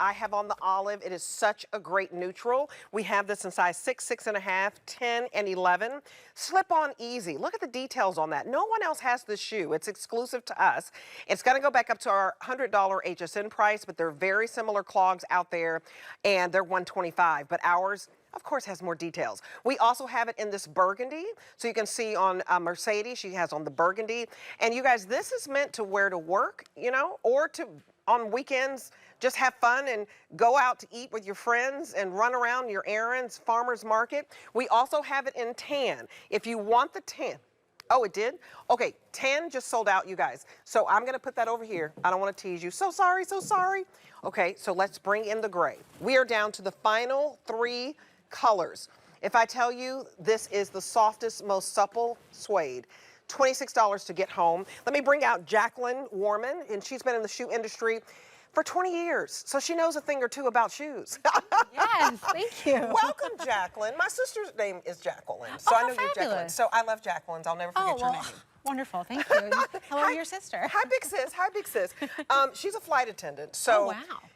I have on the olive. It is such a great neutral. We have this in size 6, 6.5, 10, and 11. Slip on easy. Look at the details on that. No one else has this shoe. It's exclusive to us. It's going to go back up to our $100 HSN price, but they're very similar clogs out there, and they're $125. But ours, of course, has more details. We also have it in this burgundy. So you can see on Mercedes, she has on the burgundy. And you guys, this is meant to wear to work, you know, or to on weekends, just have fun and go out to eat with your friends and run around your errands, farmer's market. We also have it in tan. If you want the tan, oh, it did? Okay, tan just sold out, you guys. So I'm gonna put that over here. I don't wanna tease you. So sorry, so sorry. Okay, so let's bring in the gray. We are down to the final 3 colors. If I tell you this is the softest, most supple suede, $26 to get home. Let me bring out Jacqueline Warman, and she's been in the shoe industry for 20 years, so she knows a thing or two about shoes. Yes, thank you. Welcome, Jacqueline. My sister's name is Jacqueline, so I know you're Jacqueline. So I love Jacqueline's. I'll never forget your name. Wonderful, thank you. Hello, your sister. Hi, big sis. Hi, big sis. She's a flight attendant, so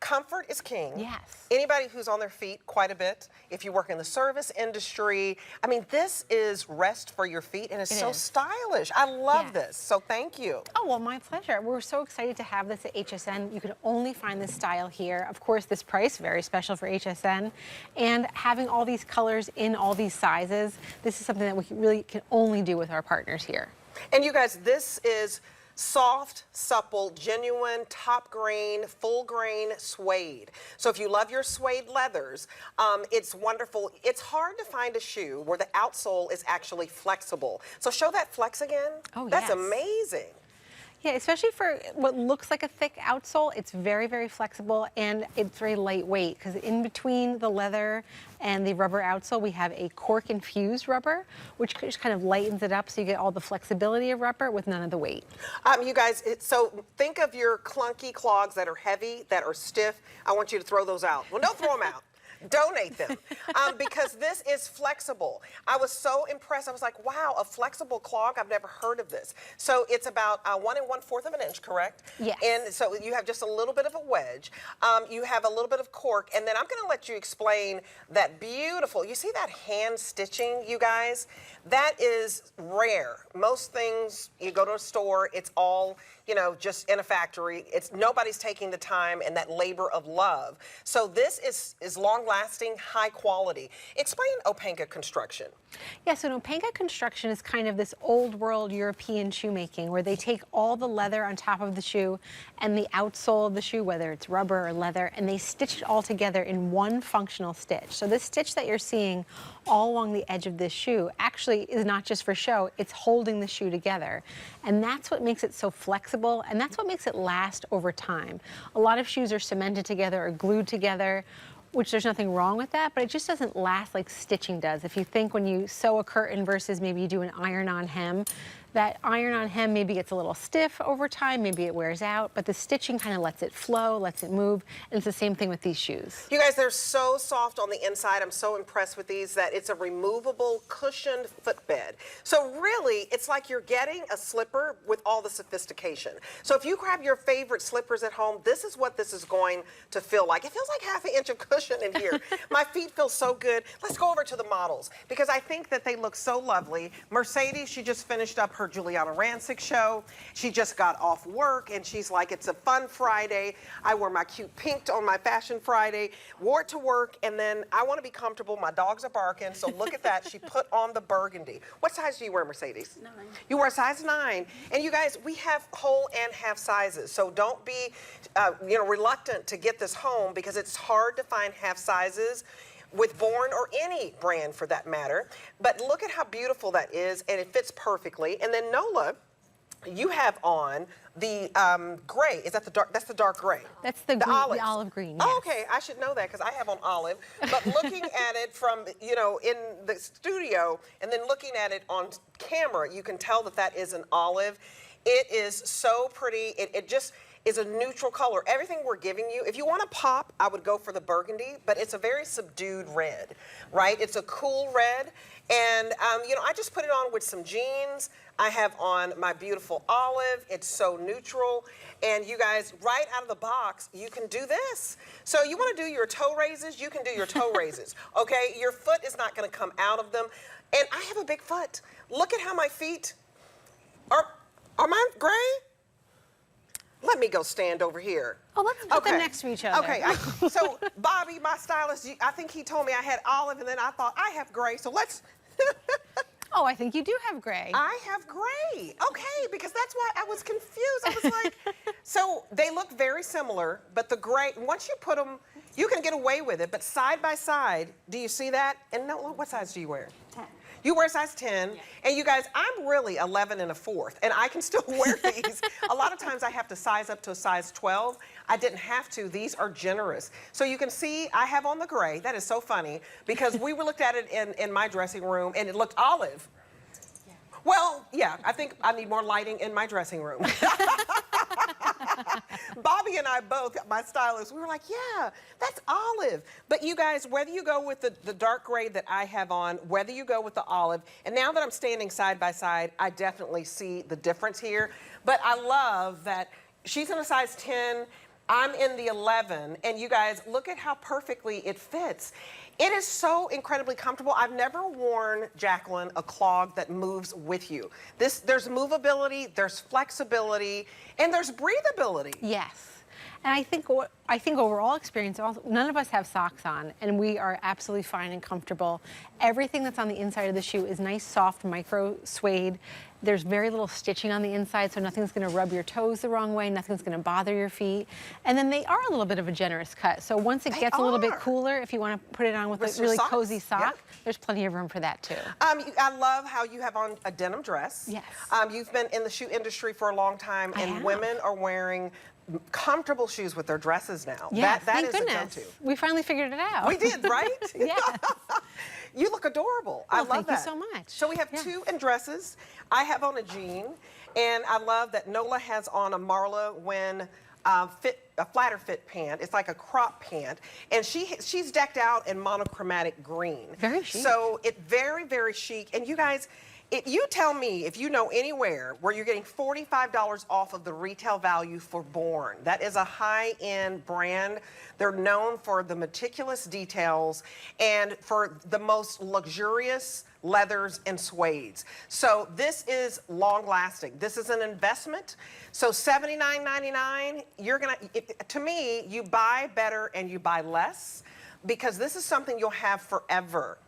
comfort is king. Yes. Anybody who's on their feet quite a bit, if you work in the service industry, I mean, this is rest for your feet, and it's so stylish. I love this, so thank you. Oh, well, my pleasure. We're so excited to have this at HSN. You can only find this style here. Of course, this price, very special for HSN. And having all these colors in all these sizes, this is something that we really can only do with our partners here. And you guys, this is soft, supple, genuine, top grain, full grain suede. So if you love your suede leathers, it's wonderful. It's hard to find a shoe where the outsole is actually flexible. So show that flex again. Oh, that's amazing. Yeah, especially for what looks like a thick outsole, it's very, very flexible, and it's very lightweight, because in between the leather and the rubber outsole, we have a cork-infused rubber, which just kind of lightens it up so you get all the flexibility of rubber with none of the weight. You guys, so think of your clunky clogs that are heavy, that are stiff. I want you to throw those out. Well, don't throw them out. Donate them, because this is flexible. I was so impressed. I was like, wow, a flexible clog, I've never heard of this. So it's about 1 1/4 of an inch, correct? Yes. And so you have just a little bit of a wedge. You have a little bit of cork, and then I'm gonna let you explain that beautiful, you see that hand stitching, you guys? That is rare. Most things, you go to a store, it's all, you know, just in a factory. Nobody's taking the time and that labor of love. So this is long-lasting, high quality. Explain Opanka construction. Yeah, so Opanka construction is kind of this old world European shoemaking where they take all the leather on top of the shoe and the outsole of the shoe, whether it's rubber or leather, and they stitch it all together in one functional stitch. So this stitch that you're seeing all along the edge of this shoe actually is not just for show, it's holding the shoe together. And that's what makes it so flexible, and that's what makes it last over time. A lot of shoes are cemented together or glued together, which there's nothing wrong with that, but it just doesn't last like stitching does. If you think when you sew a curtain versus maybe you do an iron-on hem, that iron-on hem maybe gets a little stiff over time, maybe it wears out, but the stitching kind of lets it flow, lets it move, and it's the same thing with these shoes. You guys, they're so soft on the inside. I'm so impressed with these that it's a removable cushioned footbed. So really, it's like you're getting a slipper with all the sophistication. So if you grab your favorite slippers at home, this is what this is going to feel like. It feels like half an inch of cushion in here. My feet feel so good. Let's go over to the models, because I think that they look so lovely. Mercedes, she just finished up her Juliana Rancic show. She just got off work, and she's like, it's a fun Friday. I wear my cute pink on my fashion Friday, wore it to work, and then I want to be comfortable. My dogs are barking, so look at that. She put on the burgundy. What size do you wear, Mercedes? 9. You wear size 9. And you guys, we have whole and half sizes, so don't be reluctant to get this home, because it's hard to find half sizes with Born or any brand for that matter. But look at how beautiful that is, and it fits perfectly. And then Nola, you have on the gray. Is that the dark? That's the dark gray. That's the olive green. Yes. Oh, okay, I should know that because I have on olive. But looking at it from, in the studio and then looking at it on camera, you can tell that that is an olive. It is so pretty. is a neutral color. Everything we're giving you, if you want to pop, I would go for the burgundy, but it's a very subdued red, right? It's a cool red. And, you know, I just put it on with some jeans. I have on my beautiful olive. It's so neutral. And you guys, right out of the box, you can do this. So you want to do your toe raises, you can do your toe raises, okay? Your foot is not going to come out of them. And I have a big foot. Look at how my feet are mine gray? Let me go stand over here. Oh, let's put them next to each other. Okay, so Bobby, my stylist, I think he told me I had olive, and then I thought I have gray, so let's... Oh, I think you do have gray. I have gray. Okay, because that's why I was confused. I was like, so they look very similar, but the gray, once you put them, you can get away with it, but side by side, do you see that? And no, what size do you wear? 10. You wear size 10, Yeah. and you guys, I'm really 11 1/4, and I can still wear these. A lot of times I have to size up to a size 12. I didn't have to. These are generous. So you can see I have on the gray. That is so funny, because we looked at it in my dressing room, and it looked olive. Yeah. Well, yeah, I think I need more lighting in my dressing room. Bobby and I both, my stylist, we were like, yeah, that's olive. But you guys, whether you go with the dark gray that I have on, whether you go with the olive, and now that I'm standing side by side, I definitely see the difference here. But I love that she's in a size 10, I'm in the 11, and you guys, look at how perfectly it fits. It is so incredibly comfortable. I've never worn, Jacqueline, a clog that moves with you. There's movability, there's flexibility, and there's breathability. Yes. And I think overall experience, none of us have socks on, and we are absolutely fine and comfortable. Everything that's on the inside of the shoe is nice, soft, micro suede. There's very little stitching on the inside, so nothing's going to rub your toes the wrong way, nothing's going to bother your feet. And then they are a little bit of a generous cut. So once it gets a little bit cooler, if you want to put it on with a really cozy sock, there's plenty of room for that too. I love how you have on a denim dress. Yes. You've been in the shoe industry for a long time, I and have. women are wearing comfortable shoes with their dresses now. Yes, that thank is goodness. a go-to. We finally figured it out. We did, right? Yes. You look adorable. I love thank that. you so much. So we have two in dresses. I have on a jean, and I love that Nola has on a Marla Wynn a flatter fit pant. It's like a crop pant, and she's decked out in monochromatic green. Very chic. So it's very, very chic. And you guys, you tell me if you know anywhere where you're getting $45 off of the retail value for Born. That is a high-end brand. They're known for the meticulous details and for the most luxurious leathers and suedes. So this is long-lasting. This is an investment. So $79.99, you're gonna, to me, you buy better and you buy less, because this is something you'll have forever.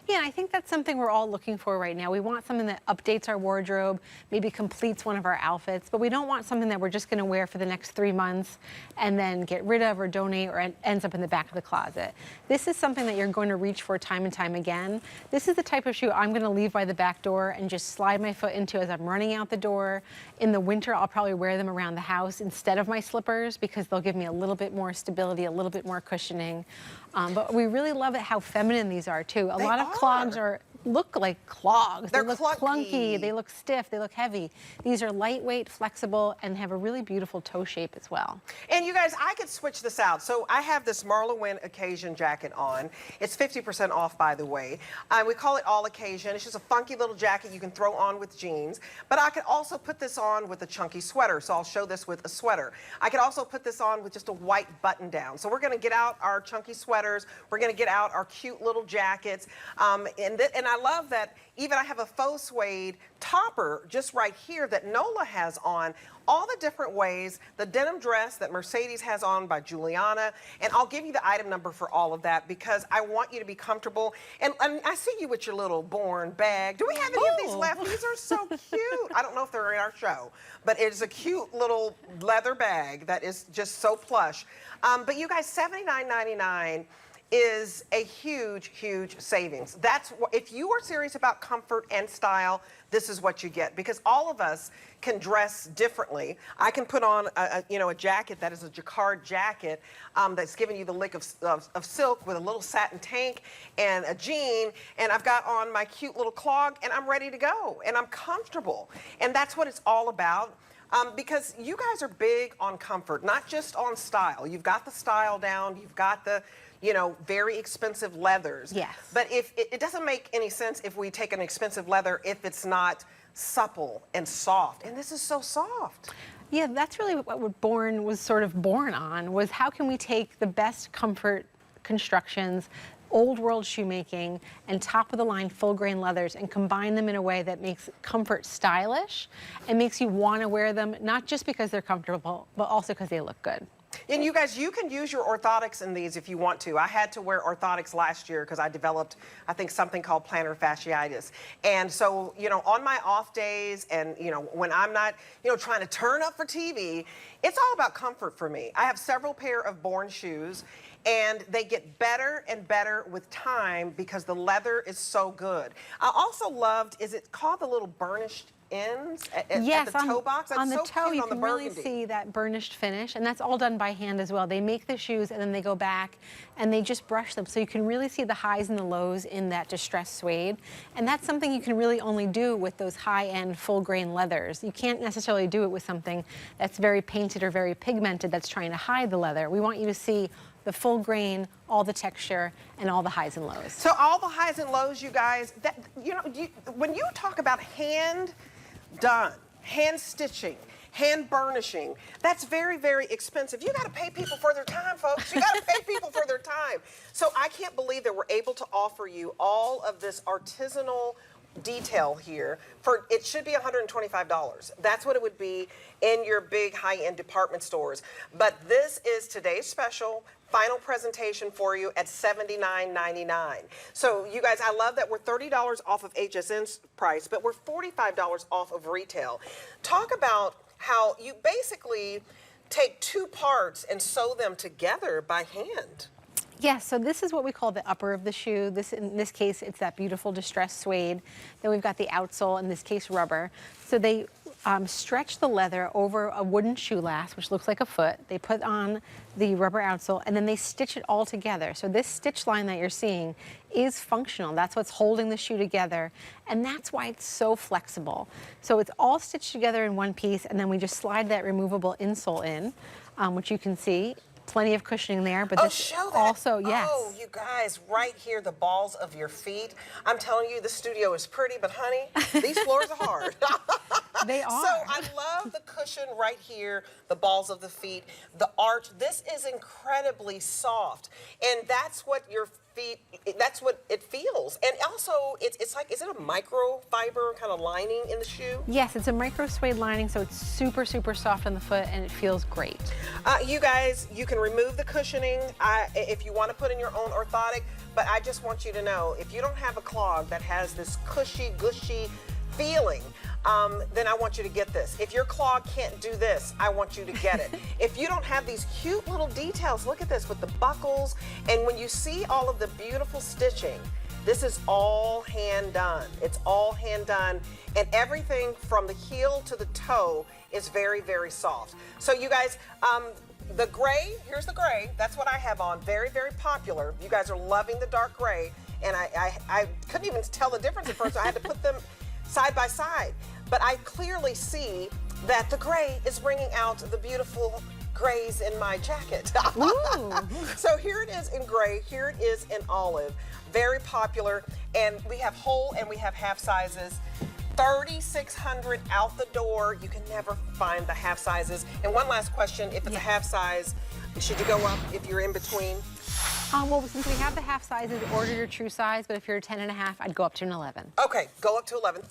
Yeah, I think that's something we're all looking for right now. We want something that updates our wardrobe, maybe completes one of our outfits, but we don't want something that we're just going to wear for the next 3 months and then get rid of or donate or ends up in the back of the closet. This is something that you're going to reach for time and time again. This is the type of shoe I'm going to leave by the back door and just slide my foot into as I'm running out the door. In the winter, I'll probably wear them around the house instead of my slippers, because they'll give me a little bit more stability, a little bit more cushioning. But we really love it how feminine these are too. A lot of clogs look like clogs. They're they look clunky, they look stiff, they look heavy. These are lightweight, flexible, and have a really beautiful toe shape as well. And you guys, I could switch this out. So I have this Marla Wynn occasion jacket on. It's 50% off, by the way. We call it all occasion. It's just a funky little jacket you can throw on with jeans. But I could also put this on with a chunky sweater. So I'll show this with a sweater. I could also put this on with just a white button down. So we're going to get out our chunky sweaters. We're going to get out our cute little jackets. And I love that even I have a faux suede topper just right here that Nola has on. All the different ways, the denim dress that Mercedes has on by Juliana, and I'll give you the item number for all of that, because I want you to be comfortable. And I see you with your little Born bag. Do we have any of these left? These are so cute. I don't know if they're in our show, but it's a cute little leather bag that is just so plush. But you guys, $79.99 is a huge, huge savings. That's what, if you are serious about comfort and style, this is what you get, because all of us can dress differently. I can put on a jacket that is a jacquard jacket that's giving you the lick of silk with a little satin tank and a jean, and I've got on my cute little clog, and I'm ready to go, and I'm comfortable. And that's what it's all about. Because you guys are big on comfort, not just on style. You've got the style down, you've got the, you know, very expensive leathers. Yes. But if it doesn't make any sense if we take an expensive leather if it's not supple and soft. And this is so soft. Yeah, that's really what Born was sort of born on, was how can we take the best comfort constructions, old world shoemaking, and top of the line full grain leathers and combine them in a way that makes comfort stylish and makes you want to wear them, not just because they're comfortable, but also because they look good. And you guys, you can use your orthotics in these if you want to. I had to wear orthotics last year because I developed, I think, something called plantar fasciitis. And so, you know, on my off days and, you know, when I'm not, you know, trying to turn up for TV, it's all about comfort for me. I have several pair of Born shoes, and they get better and better with time because the leather is so good. I also loved, is it called the little burnished ends at the toe box? That's on the so toe cute you on the can really burgundy. see that burnished finish, and that's all done by hand as well. They make the shoes and then they go back and they just brush them, so you can really see the highs and the lows in that distressed suede. And that's something you can really only do with those high-end full grain leathers. You can't necessarily do it with something that's very painted or very pigmented that's trying to hide the leather. We want you to see the full grain, all the texture, and all the highs and lows. So all the highs and lows, you guys, that, you know, when you talk about hand done, hand stitching, hand burnishing, that's very, very expensive. You got to pay people for their time, folks. You got to pay people for their time. So I can't believe that we're able to offer you all of this artisanal detail here for, it should be $125. That's what it would be in your big high-end department stores. But this is today's special final presentation for you at $79.99. So you guys, I love that we're $30 off of HSN's price, but we're $45 off of retail. Talk about how you basically take two parts and sew them together by hand. Yeah, so this is what we call the upper of the shoe. In this case, it's that beautiful distressed suede. Then we've got the outsole, in this case, rubber. So they stretch the leather over a wooden shoe last, which looks like a foot. They put on the rubber outsole, and then they stitch it all together. So this stitch line that you're seeing is functional. That's what's holding the shoe together, and that's why it's so flexible. So it's all stitched together in one piece, and then we just slide that removable insole in, which you can see. Plenty of cushioning there, but this show that. also, yes. Oh, you guys, right here, the balls of your feet. I'm telling you, the studio is pretty, but honey, these floors are hard. They are. So I love the cushion right here, the balls of the feet, the arch. This is incredibly soft, and that's what your feet, that's what it feels. And also, it's like, is it a microfiber kind of lining in the shoe? Yes, it's a micro suede lining, so it's super, super soft on the foot, and it feels great. You guys, you can remove the cushioning if you want to put in your own orthotic, but I just want you to know, if you don't have a clog that has this cushy, gushy feeling, then I want you to get this. If your clog can't do this, I want you to get it. If you don't have these cute little details, look at this with the buckles, and when you see all of the beautiful stitching, this is all hand done. It's all hand done, and everything from the heel to the toe is very, very soft. So you guys, the gray, here's the gray, that's what I have on, very, very popular. You guys are loving the dark gray, and I couldn't even tell the difference at first, so I had to put them side by side. But I clearly see that the gray is bringing out the beautiful grays in my jacket. So here it is in gray, here it is in olive. Very popular, and we have whole and we have half sizes. 3,600 out the door. You can never find the half sizes. And one last question, if it's a half size, should you go up if you're in between? Well, since we have the half sizes, order your true size, but if you're a 10 and a half, I'd go up to an 11. Okay, go up to 11.